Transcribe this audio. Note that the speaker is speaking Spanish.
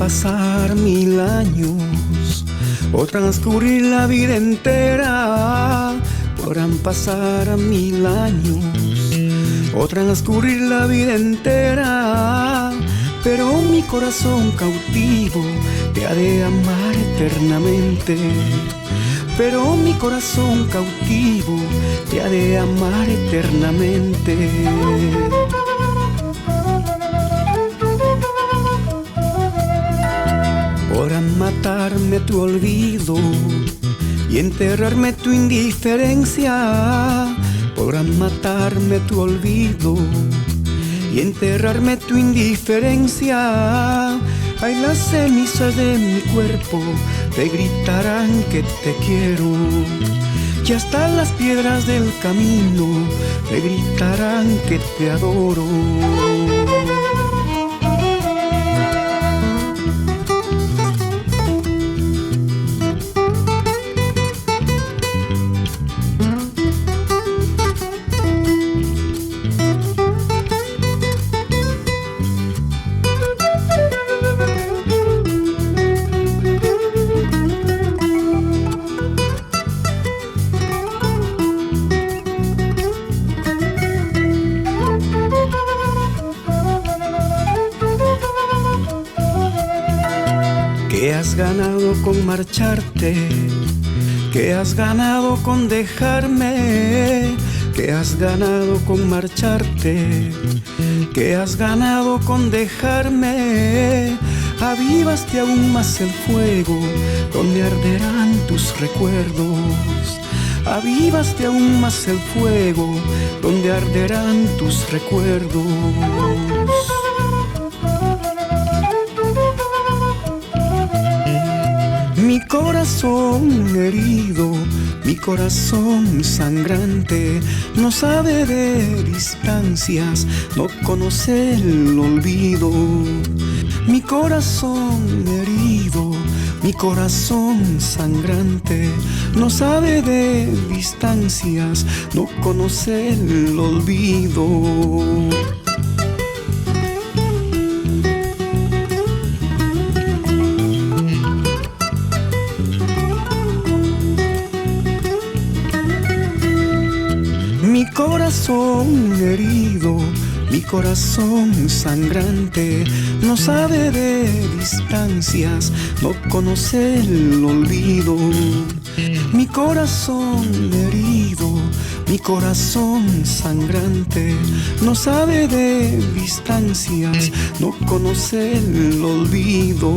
pasar 1000 años o transcurrir la vida entera. Podrán pasar 1000 años o transcurrir la vida entera, pero mi corazón cautivo te ha de amar eternamente. Pero mi corazón cautivo te ha de amar eternamente. Podrán matarme tu olvido y enterrarme tu indiferencia. Podrán matarme tu olvido y enterrarme tu indiferencia. Ay, las cenizas de mi cuerpo te gritarán que te quiero, y hasta las piedras del camino te gritarán que te adoro. ¿Qué has ganado con marcharte? ¿Qué has ganado con dejarme? ¿Qué has ganado con marcharte? ¿Qué has ganado con dejarme? Avivaste aún más el fuego donde arderán tus recuerdos. Avivaste aún más el fuego donde arderán tus recuerdos. Mi corazón herido, mi corazón sangrante, no sabe de distancias, no conoce el olvido. Mi corazón herido, mi corazón sangrante, no sabe de distancias, no conoce el olvido. Mi corazón herido, mi corazón sangrante, no sabe de distancias, no conoce el olvido. Mi corazón herido, mi corazón sangrante, no sabe de distancias, no conoce el olvido.